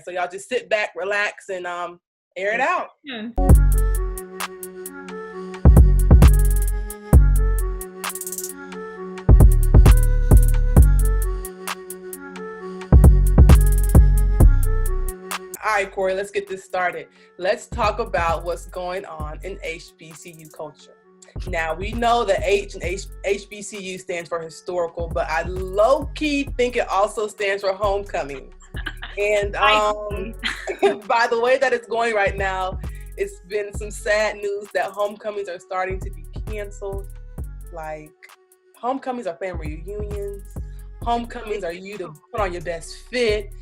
So y'all just sit back, relax, and air it out. Yeah. All right, Corey, let's get this started. Let's talk about what's going on in HBCU culture. Now, we know that H and HBCU stands for historical, but I low-key think it also stands for homecoming. And by the way that it's going right now, it's been some sad news that homecomings are starting to be canceled. Like, homecomings are family reunions. Homecomings are you to put on your best fit,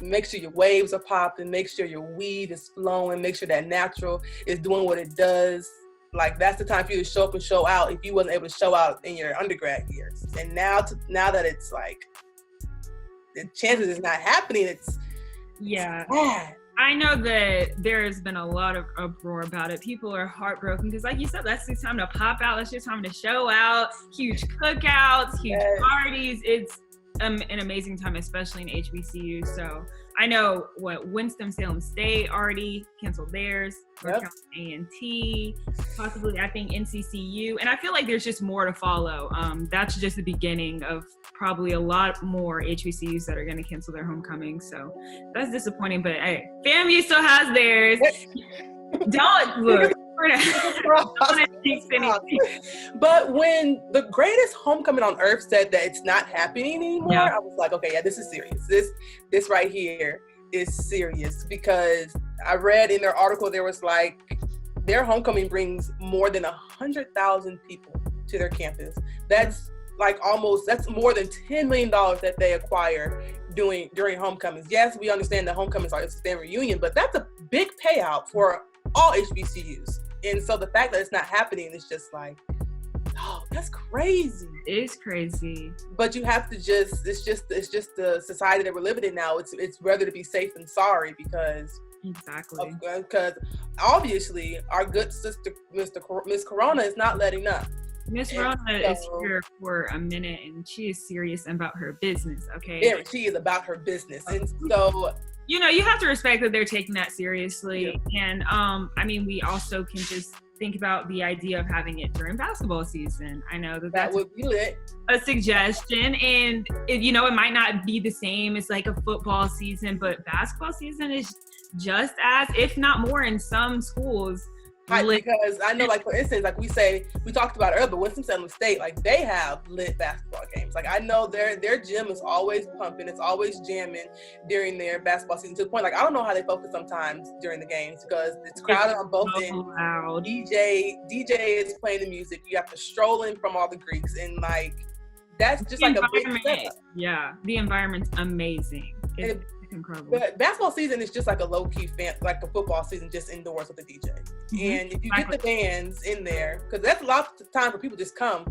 make sure your waves are popping, make sure your weave is flowing, make sure that natural is doing what it does. Like, that's the time for you to show up and show out if you wasn't able to show out in your undergrad years. And now that it's like, the chances is not happening, it's bad. I know that there's been a lot of uproar about it. People are heartbroken because, like you said, that's the time to pop out. That's your time to show out. Huge cookouts, huge parties. It's an amazing time, especially in HBCU. So I know Winston-Salem State already canceled theirs. Yep. A&T, possibly I think NCCU, and I feel like there's just more to follow. That's just the beginning of probably a lot more HBCUs that are going to cancel their homecoming. So that's disappointing, but hey, FAMU still has theirs. Don't look. But when the greatest homecoming on earth said that it's not happening anymore, I was like, okay, yeah, this is serious. This right here is serious, because I read in their article there was like their homecoming brings more than 100,000 people to their campus. That's more than $10 million that they acquire during homecomings. Yes, we understand that homecomings are a family reunion, but that's a big payout for all HBCUs. And so the fact that it's not happening is just like, oh, that's crazy. It is crazy. But you have to it's just the society that we're living in now. It's rather to be safe than sorry, because obviously our good sister, Miss Corona, is not letting up. Miss Corona is here for a minute, and she is serious about her business, okay? Yeah, she is about her business. And so, you have to respect that they're taking that seriously. Yeah. And I mean, we also can just think about the idea of having it during basketball season. I know that would be lit. A suggestion, and it might not be the same as like a football season, but basketball season is just as, if not more, in some schools. Because I know, like, for instance, like we talked about earlier, but Winston-Salem State, like, they have lit basketball games. Like, I know their gym is always pumping, it's always jamming during their basketball season, to the point, like, I don't know how they focus sometimes during the games, because it's crowded on both ends. Loud. DJ is playing the music. You have to stroll in from all the Greeks, and like, that's just like a big setup. Yeah, the environment's amazing. It's incredible. But basketball season is just like a low-key like a football season, just indoors with the DJ. Mm-hmm. And if you get the bands in there, because that's a lot of time for people just come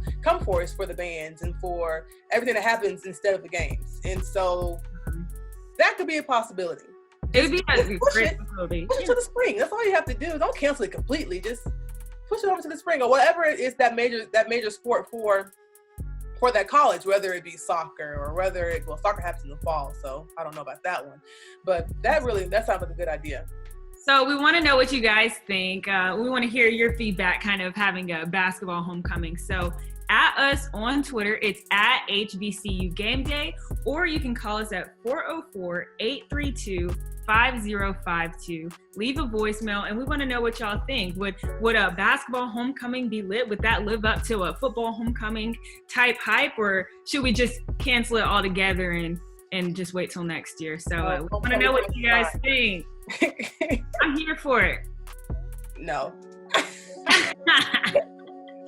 for us for the bands and for everything that happens instead of the games. And so that could be a possibility. It would be a great possibility. Push it to the spring. That's all you have to do. Don't cancel it completely. Just push it over to the spring, or whatever it is that major sport for that college, whether it be soccer or soccer happens in the fall, so I don't know about that one. But that sounds like a good idea. So we want to know what you guys think. We want to hear your feedback, kind of having a basketball homecoming. So at us on Twitter, it's at HBCU Game Day, or you can call us at 404-832-5052. Leave a voicemail, and we want to know what y'all think. Would a basketball homecoming be lit? Would that live up to a football homecoming type hype, or should we just cancel it all together and just wait till next year? So we want to know what you guys think. I'm here for it. No.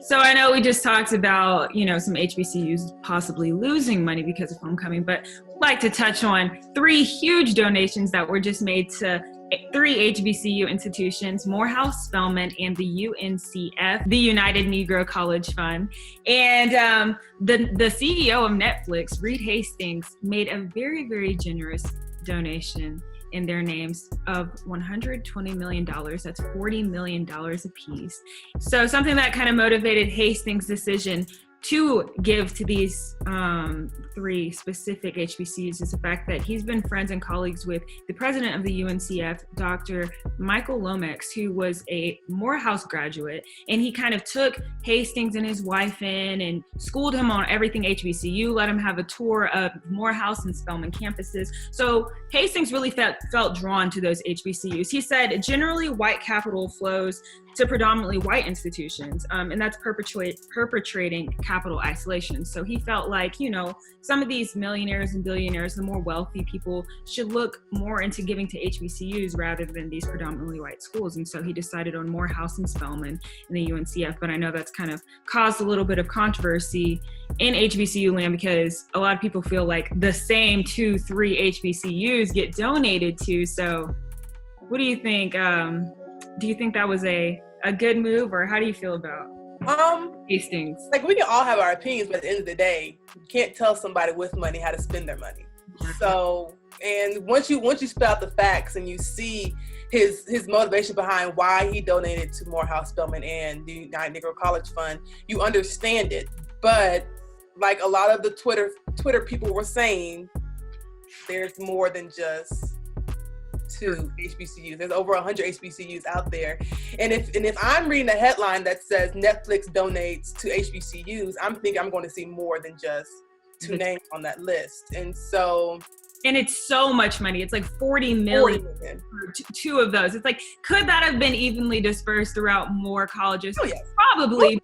So I know we just talked about, some HBCUs possibly losing money because of homecoming, but I'd like to touch on 3 huge donations that were just made to 3 HBCU institutions: Morehouse, Spelman, and the UNCF, the United Negro College Fund. And the CEO of Netflix, Reed Hastings, made a very, very generous donation in their names of $120 million. That's $40 million a piece. So something that kind of motivated Hastings' decision to give to these three specific HBCUs is the fact that he's been friends and colleagues with the president of the UNCF, Dr. Michael Lomax, who was a Morehouse graduate, and he kind of took Hastings and his wife in and schooled him on everything HBCU, let him have a tour of Morehouse and Spelman campuses. So Hastings really felt drawn to those HBCUs. He said generally white capital flows to predominantly white institutions, and that's perpetrating capital isolation. So he felt like, some of these millionaires and billionaires, the more wealthy people, should look more into giving to HBCUs rather than these predominantly white schools. And so he decided on Morehouse and Spelman in the UNCF. But I know that's kind of caused a little bit of controversy in HBCU land because a lot of people feel like the same 2-3 HBCUs get donated to. So what do you think? Do you think that was a good move, or how do you feel about Hastings? Like, we can all have our opinions, but at the end of the day, you can't tell somebody with money how to spend their money. So, and once you spell out the facts and you see his motivation behind why he donated to Morehouse, Spelman, and the United Negro College Fund, you understand it. But like a lot of the Twitter people were saying, there's more than just two HBCUs. There's over 100 HBCUs out there. And if I'm reading a headline that says Netflix donates to HBCUs, I'm thinking I'm going to see more than just two names on that list. And it's so much money. It's like 40 million for two of those. It's like, could that have been evenly dispersed throughout more colleges? Oh, yes. Probably.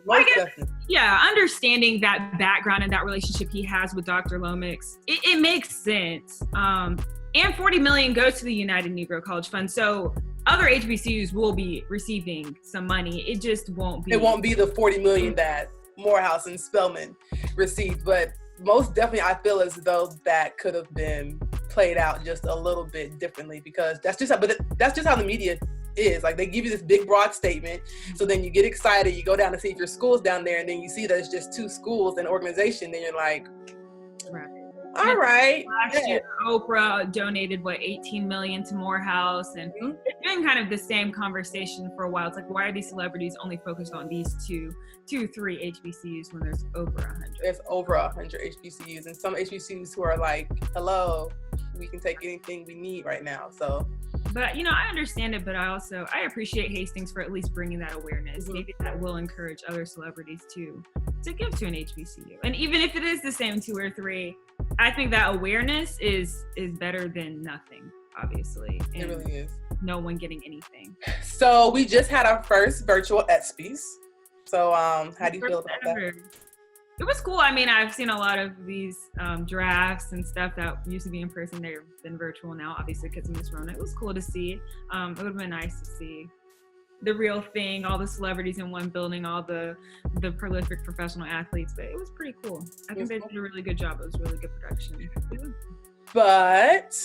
Most definitely. Yeah, understanding that background and that relationship he has with Dr. Lomax, it makes sense. And 40 million goes to the United Negro College Fund. So other HBCUs will be receiving some money. It just won't be. It won't be the 40 million that Morehouse and Spelman received. But most definitely, I feel as though that could have been played out just a little bit differently, because that's just how the media is. Like, they give you this big, broad statement. So then you get excited. You go down to see if your school's down there, and then you see that it's just two schools and organization. Then you're like, right. All right. Last year, Oprah donated, $18 million to Morehouse. And it's been kind of the same conversation for a while. It's like, why are these celebrities only focused on these 2-3 HBCUs when there's over 100? There's over 100 HBCUs. And some HBCUs who are like, hello, we can take anything we need right now. So. But, I understand it, but I appreciate Hastings for at least bringing that awareness. Mm-hmm. Maybe that will encourage other celebrities to give to an HBCU. And even if it is the same 2 or 3, I think that awareness is better than nothing, obviously. And it really is. No one getting anything. So we just had our first virtual ESPYs. So how do you feel about that? It was cool. I mean, I've seen a lot of these drafts and stuff that used to be in person. They've been virtual now, obviously, because of Miss Rona. It was cool to see. It would have been nice to see the real thing, all the celebrities in one building, all the prolific professional athletes. But it was pretty cool. I think they did a really good job. It was really good production. But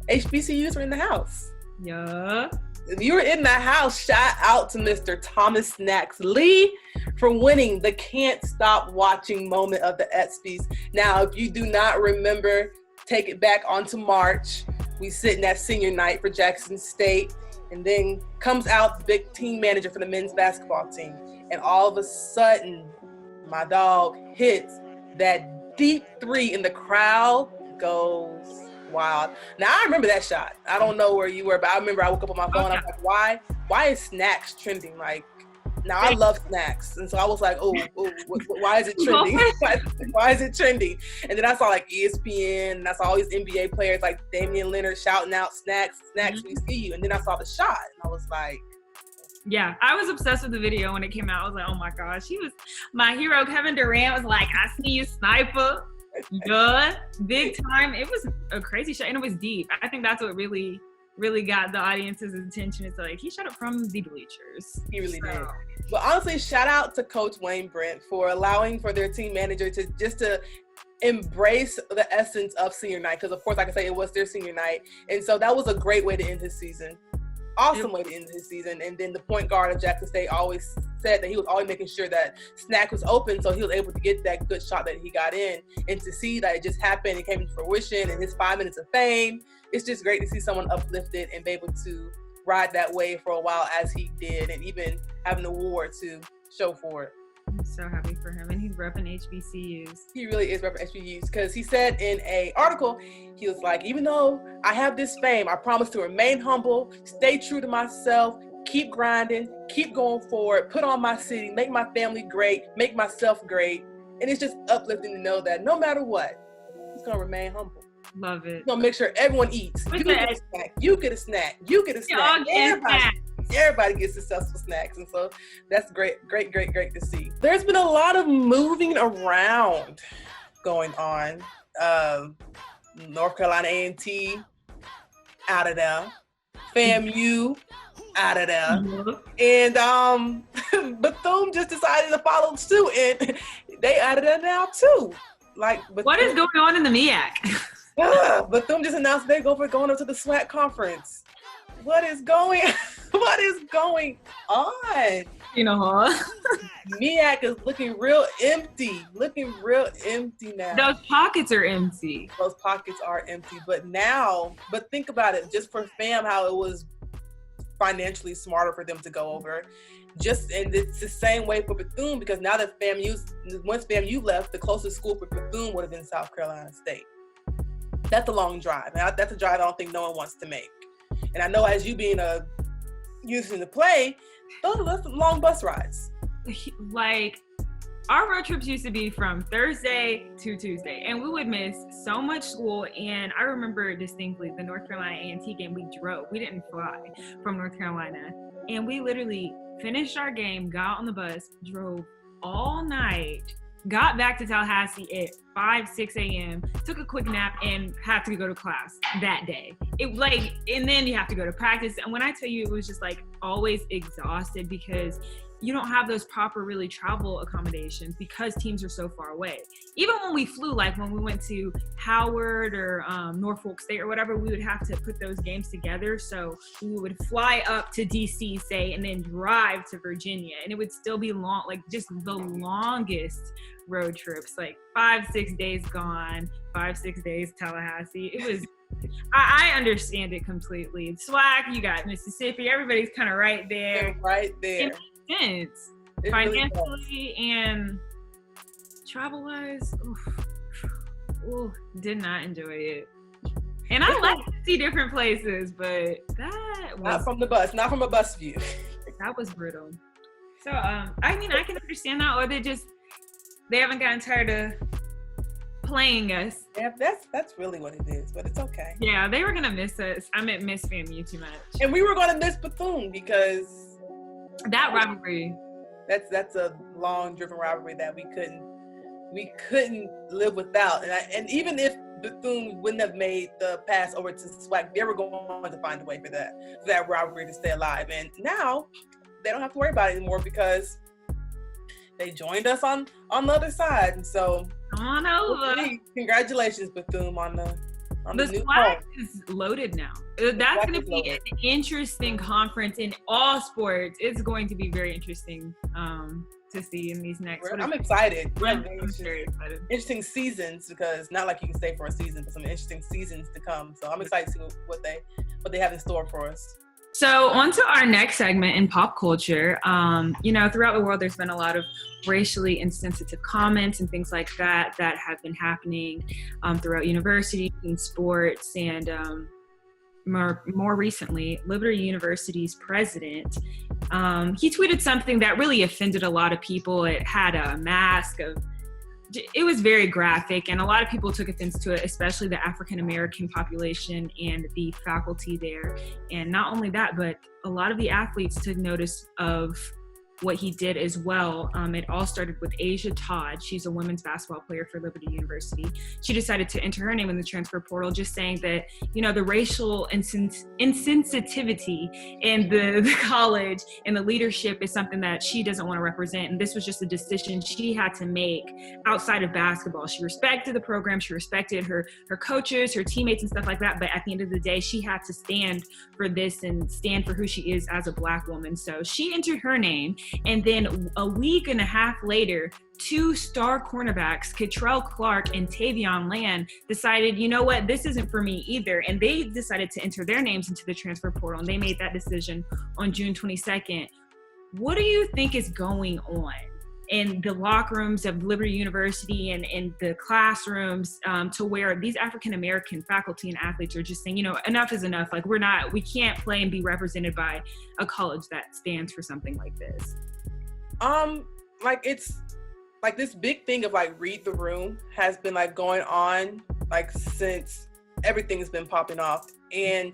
HBCUs were in the house. Yeah. You were in the house. Shout out to Mr. Thomas Snacks Lee for winning the Can't Stop Watching moment of the ESPYs. Now, if you do not remember, take it back onto March. We sitting at senior night for Jackson State, and then comes out the big team manager for the men's basketball team. And all of a sudden, my dog hits that deep 3 and the crowd goes wild. Now, I remember that shot. I don't know where you were, but I remember I woke up on my phone. I was like, why is Snacks trending? Like, now I love Snacks. And so I was like, why is it trending? Why is it trending? And then I saw like ESPN, and I saw all these NBA players like Damian Leonard shouting out Snacks, we see you. And then I saw the shot, and I was like, yeah, I was obsessed with the video when it came out. I was like, oh my gosh, my hero Kevin Durant was like, I see you, sniper. Yeah, big time. It was a crazy shot, and it was deep. I think that's what really got the audience's attention. It's like, he shot it from the bleachers. He really did. But honestly, shout out to Coach Wayne Brent for allowing for their team manager to embrace the essence of senior night. Because of course, like I say, it was their senior night. And so that was a great way to end his season. Awesome way to end his season. And then the point guard of Jackson State always said that he was always making sure that Snack was open, so he was able to get that good shot that he got in. And to see that it just happened and came to fruition and his 5 minutes of fame, it's just great to see someone uplifted and be able to ride that wave for a while as he did, and even have an award to show for it. I'm so happy for him, and he's repping HBCUs. He really is repping HBCUs because he said in a article, he was like, even though I have this fame, I promise to remain humble, stay true to myself, keep grinding, keep going forward, put on my city, make my family great, make myself great. And it's just uplifting to know that no matter what, he's going to remain humble. Love it. He's going to make sure everyone eats. You get a snack. You get a snack. You get a snack. Everybody gets successful snacks. And so that's great to see. There's been a lot of moving around going on. North Carolina A&T out of there. FAMU out of there. And Bethune just decided to follow suit, and they out of there now too. Like, what is going on in the MEAC? Bethune just announced they're going up to the SWAC conference. What is going on? You know, huh? MEAC is looking real empty now. Those pockets are empty. But think about it, just for FAM, how it was financially smarter for them to go over. And it's the same way for Bethune, because now that once FAMU left, the closest school for Bethune would have been South Carolina State. That's a long drive. And that's a drive I don't think no one wants to make. And I know, as you being used to play, those are some long bus rides. Like, our road trips used to be from Thursday to Tuesday, and we would miss so much school. And I remember distinctly the North Carolina A&T game. We drove. We didn't fly from North Carolina, and we literally finished our game, got on the bus, drove all night, got back to Tallahassee at 5-6 a.m., took a quick nap, and had to go to class that day. And then you have to go to practice. And when I tell you, it was just like always exhausted, because you don't have those proper really travel accommodations because teams are so far away. Even when we flew, like when we went to Howard or Norfolk State or whatever, we would have to put those games together. So we would fly up to DC, say, and then drive to Virginia. And it would still be long, like just the longest road trips, like 5-6 days gone, 5-6 days Tallahassee. It was, I understand it completely. SWAC, you got Mississippi, everybody's kind of right there. Right there. Sense. Financially really and travel wise, did not enjoy it. And I like to see different places, but that was not from a bus view. That was brutal. So I mean, I can understand that, or they haven't gotten tired of playing us. Yeah, that's really what it is, but it's okay. Yeah, they were gonna miss us. I meant miss FAMU too much. And we were gonna miss Bethune, because that rivalry, that's a long driven rivalry that we couldn't live without. And even if Bethune wouldn't have made the pass over to SWAC, they were going to find a way for that rivalry to stay alive. And now they don't have to worry about it anymore, because they joined us on the other side. And so come on over. Congratulations, Bethune, on the new SWAC is loaded now. That's going to be an interesting conference in all sports. It's going to be very interesting to see in these next. I'm excited. I'm very excited. Interesting seasons, because not like you can stay for a season, but some interesting seasons to come. So I'm excited to see what they have in store for us. So on to our next segment in pop culture. Throughout the world, there's been a lot of racially insensitive comments and things like that have been happening throughout universities and sports. And more recently, Liberty University's president, he tweeted something that really offended a lot of people. It had a mask of, it was very graphic, and a lot of people took offense to it, especially the African-American population and the faculty there. And not only that, but a lot of the athletes took notice of what he did as well. It all started with Asia Todd. She's a women's basketball player for Liberty University. She decided to enter her name in the transfer portal, just saying that, the racial insensitivity in the college and the leadership is something that she doesn't want to represent. And this was just a decision she had to make outside of basketball. She respected the program. She respected her coaches, her teammates and stuff like that. But at the end of the day, she had to stand for this and stand for who she is as a Black woman. So she entered her name. And then a week and a half later, 2 star cornerbacks, Ketrell Clark and Tavion Land, decided, you know what, this isn't for me either. And they decided to enter their names into the transfer portal. And they made that decision on June 22nd. What do you think is going on? in the locker rooms of Liberty University and in the classrooms, to where these African American faculty and athletes are just saying, enough is enough. Like we can't play and be represented by a college that stands for something like this. Like it's like this big thing of like read the room has been like going on like since everything's been popping off, and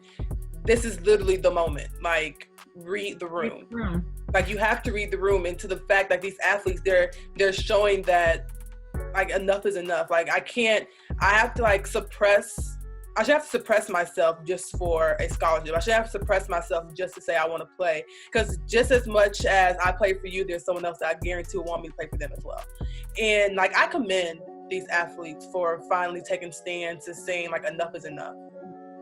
this is literally the moment. Like read the room. Like you have to read the room into the fact that these athletes they're showing that like enough is enough. Like I should have to suppress myself just for a scholarship. I should have to suppress myself just to say I want to play. Because just as much as I play for you, there's someone else that I guarantee will want me to play for them as well. And like I commend these athletes for finally taking stands and saying like enough is enough.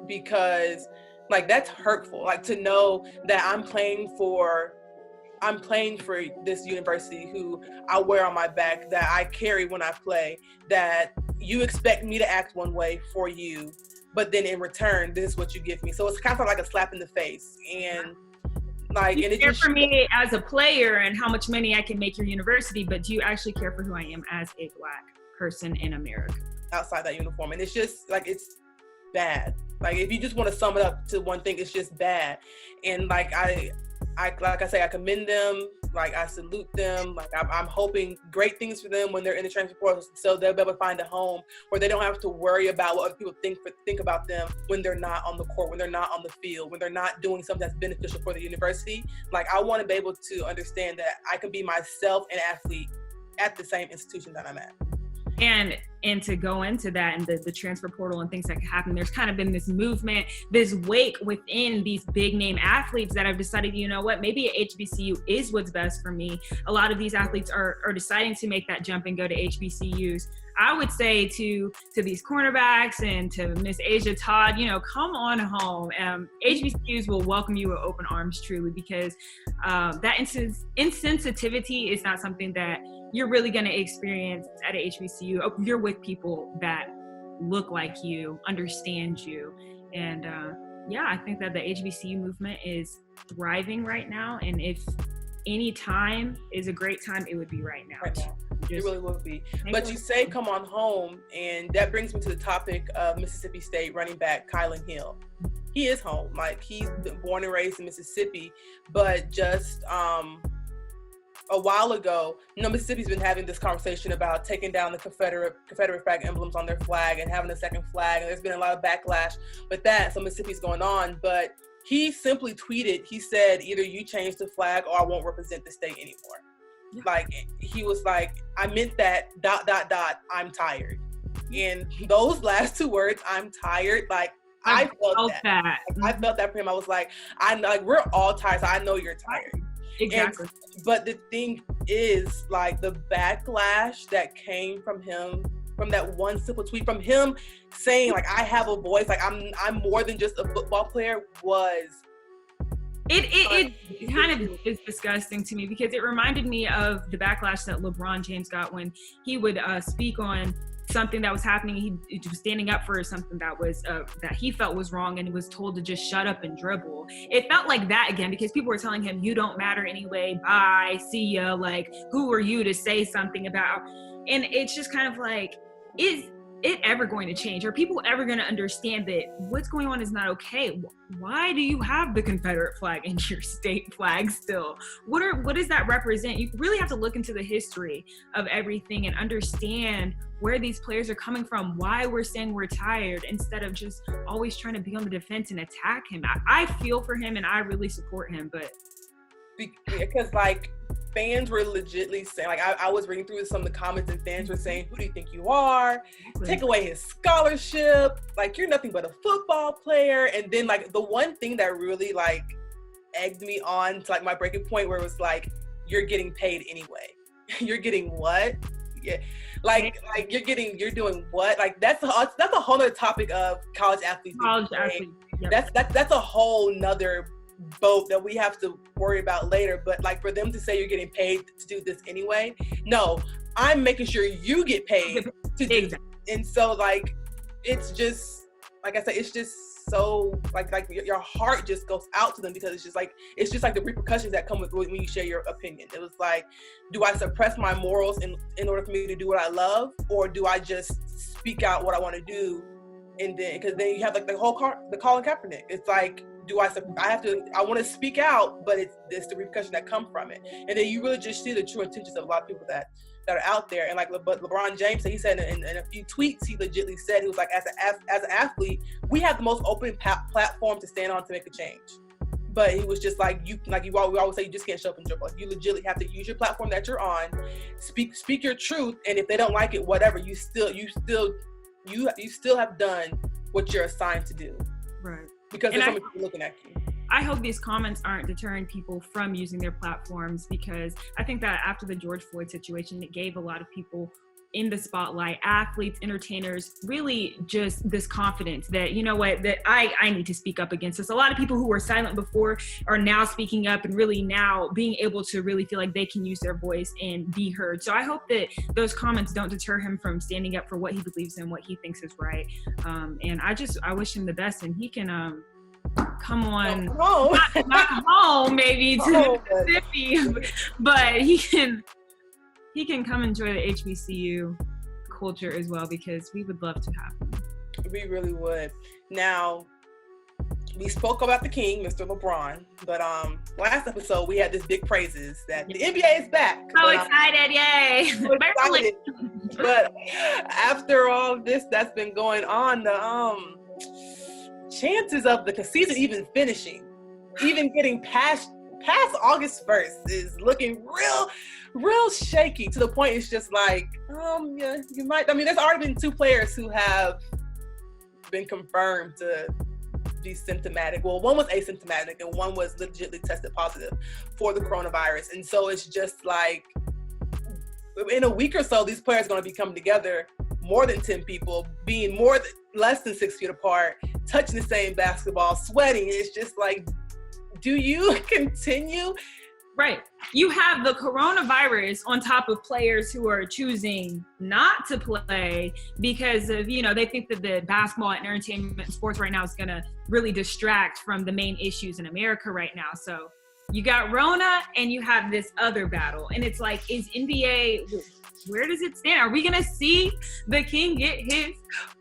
Because like that's hurtful. Like to know that I'm playing for this university who I wear on my back, that I carry when I play, that you expect me to act one way for you, but then in return, this is what you give me. So it's kind of like a slap in the face. And like, you and it care just for me as a player and how much money I can make your university, but do you actually care for who I am as a Black person in America? Outside that uniform. And it's just like, it's bad. Like if you just want to sum it up to one thing, it's just bad. And like I commend them. Like I salute them. Like I'm hoping great things for them when they're in the transfer portal, so they'll be able to find a home where they don't have to worry about what other people think about them when they're not on the court, when they're not on the field, when they're not doing something that's beneficial for the university. Like I want to be able to understand that I can be myself an athlete at the same institution that I'm at. And to go into that and the transfer portal and things that can happen, there's kind of been this movement, this wake within these big name athletes that have decided, you know what, maybe a HBCU is what's best for me. A lot of these athletes are deciding to make that jump and go to HBCUs. I would say to these cornerbacks and to Miss Asia Todd, come on home. HBCUs will welcome you with open arms, truly, because that insensitivity is not something that you're really going to experience at a HBCU. You're with people that look like you, understand you. And I think that the HBCU movement is thriving right now. And if any time is a great time, it would be right now. It really would be. But you say come on home, and that brings me to the topic of Mississippi State running back Kylan Hill. He is home. Like he's been born and raised in Mississippi, but just a while ago, Mississippi's been having this conversation about taking down the Confederate flag emblems on their flag and having a second flag, and there's been a lot of backlash with that. So Mississippi's going on, but he simply tweeted, he said, either you change the flag or I won't represent the state anymore. Yeah. Like he was like, I meant that ... I'm tired. And those last two words, I'm tired, like I felt that. Like, I felt that for him. I was like, we're all tired, so I know you're tired. Exactly. But the thing is, like, the backlash that came from him, from that one simple tweet, from him saying, like, I have a voice, like, I'm more than just a football player, was... It kind of is disgusting to me, because it reminded me of the backlash that LeBron James got when he would speak on something that was happening. He was standing up for something that was that he felt was wrong, and was told to just shut up and dribble. It felt like that again, because people were telling him, you don't matter anyway, bye, see ya, like, who are you to say something about? And it's just kind of like, is it ever going to change? Are people ever going to understand that what's going on is not okay? Why do you have the Confederate flag in your state flag still? What does that represent? You really have to look into the history of everything and understand where these players are coming from, why we're saying we're tired, instead of just always trying to be on the defense and attack him. I feel for him and I really support him, but... Because, like, fans were legitly saying, like, I was reading through some of the comments, and fans were saying, who do you think you are? Take away his scholarship. Like, you're nothing but a football player. And then, like, the one thing that really, like, egged me on to, like, my breaking point, where it was like, you're getting paid anyway. You're getting what? Yeah. Like you're doing what? Like, that's a whole other topic of college athletes. Yep. That's a whole nother boat that we have to worry about later. But, like, for them to say you're getting paid to do this anyway, no, I'm making sure you get paid to do it. And so, like, it's just, like I said, it's just so like your heart just goes out to them, because it's just like the repercussions that come with when you share your opinion. It was like, do I suppress my morals in order for me to do what I love, or do I just speak out what I want to do? And then, because then you have like the Colin Kaepernick. It's like, I want to speak out, but it's the repercussion that come from it. And then you really just see the true intentions of a lot of people that are out there. And like, but LeBron James, he said in a few tweets, he legitimately said, he was like, as an athlete, we have the most open platform to stand on to make a change. But he was just like, we always say, you just can't show up and dribble. You legitimately have to use your platform that you're on, speak your truth, and if they don't like it, whatever, you still have done what you're assigned to do. Right. Because there's so many people looking at you. I hope these comments aren't deterring people from using their platforms, because I think that after the George Floyd situation, it gave a lot of people in the spotlight, athletes, entertainers, really just this confidence that, you know what, that I need to speak up against this. A lot of people who were silent before are now speaking up, and really now being able to really feel like they can use their voice and be heard. So I hope that those comments don't deter him from standing up for what he believes in, what he thinks is right. And I wish him the best, and he can come on, not come home maybe to Mississippi, but he can come enjoy the HBCU culture as well, because we would love to have him. We really would. Now, we spoke about the king, Mr. LeBron, but last episode we had this big praises that the NBA is back. So excited, yay! So excited. But after all this that's been going on, the chances of the season even finishing, even getting past August 1st is looking real shaky, to the point it's just like, yeah, you might. I mean, there's already been 2 players who have been confirmed to be symptomatic. Well, one was asymptomatic and one was legitimately tested positive for the coronavirus. And so it's just like, in a week or so, these players are going to be coming together, more than 10 people, being less than 6 feet apart, touching the same basketball, sweating. It's just like, do you continue? Right. You have the coronavirus on top of players who are choosing not to play because of, they think that the basketball and entertainment and sports right now is going to really distract from the main issues in America right now. So you got Rona and you have this other battle. And it's like, is NBA, where does it stand? Are we going to see the King get his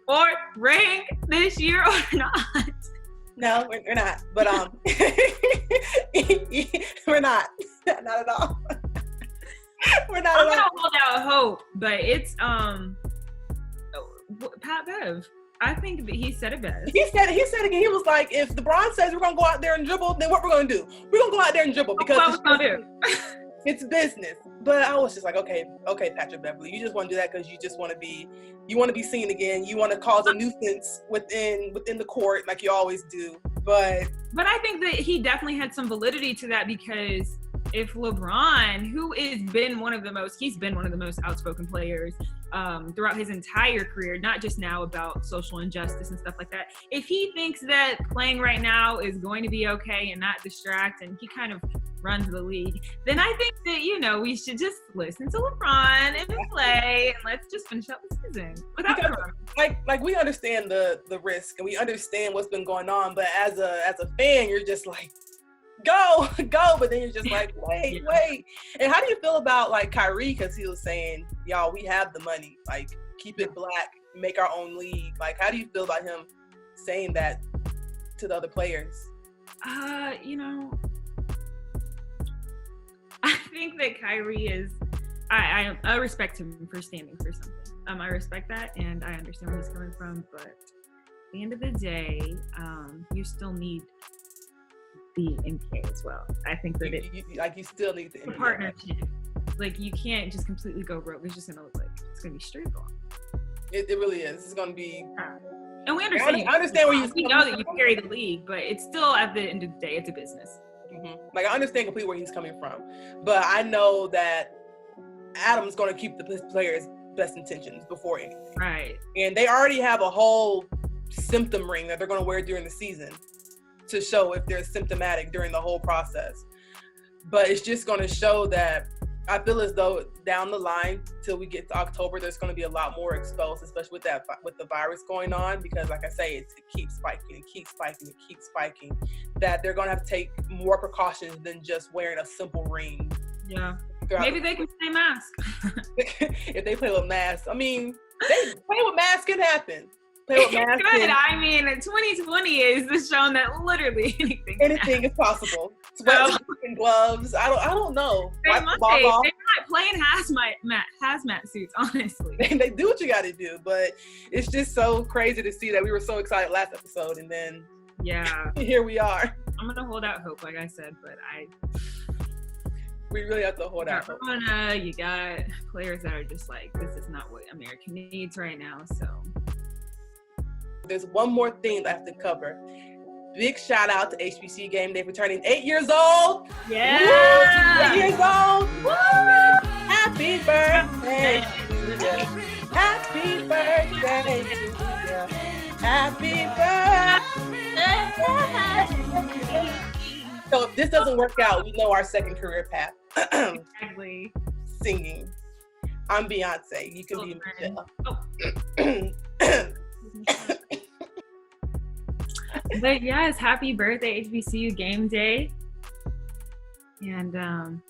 4th ring this year or not? No, we're not. But we're not. Not at all. We're not I'm at all. gonna hold out hope, but it's Pat Bev. I think that he said it best. He said again. He was like, if LeBron says we're gonna go out there and dribble, then what we're gonna do? We're gonna go out there and dribble because it's business. But I was just like, okay, Patrick Beverley, you just want to do that because you just want to be seen again. You want to cause a nuisance within the court like you always do. But I think that he definitely had some validity to that, because if LeBron, who he's been one of the most outspoken players throughout his entire career, not just now about social injustice and stuff like that. If he thinks that playing right now is going to be okay and not distract, and he kind of runs the league, then I think that, we should just listen to LeBron and play, and let's just finish up the season without like we understand the risk and we understand what's been going on, but as a fan, you're just like, go, but then you're just like, wait. And how do you feel about like Kyrie? Because he was saying, y'all, we have the money, like keep it black, make our own league. Like, how do you feel about him saying that to the other players? I think that Kyrie is, I respect him for standing for something. I respect that, and I understand where he's coming from, but at the end of the day, you still need the NBA as well. I think that you still need the NBA partnership. Like, you can't just completely go rogue. It's just gonna look like it's gonna be straight ball. It really is. It's gonna be. And we understand. I understand where we know that you carry the league, but it's still, at the end of the day, it's a business. Mm-hmm. Like, I understand completely where he's coming from, but I know that Adam's going to keep the players' best intentions before anything. Right. And they already have a whole symptom ring that they're going to wear during the season to show if they're symptomatic during the whole process. But it's just going to show that I feel as though down the line till we get to October, there's going to be a lot more exposed, especially with the virus going on, because like I say, it keeps spiking and keeps spiking and keeps spiking, that they're going to have to take more precautions than just wearing a simple ring. Yeah. Maybe they can stay masked. If they play with masks. I mean, they play with masks can happen. Play with masks. Good. I mean, 2020 is shown that literally anything is possible. Sweats and gloves. I don't know. They might play in hazmat suits, honestly. They do what you got to do, but it's just so crazy to see that we were so excited last episode, and then here we are. I'm gonna hold out hope, like I said, but we really have to hold out hope. You got players that are just like, this is not what America needs right now. So there's one more thing I have to cover. Big shout out to HBCU Game Day for turning 8 years old. Yeah. 8 years old. Woo! Happy birthday. Happy birthday. Happy birthday. So if this doesn't work out, we know our second career path. Exactly. Singing. I'm Beyonce. You can be Michelle. But yes, happy birthday, HBCU Game Day. And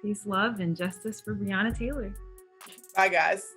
peace, love, and justice for Breonna Taylor. Bye, guys.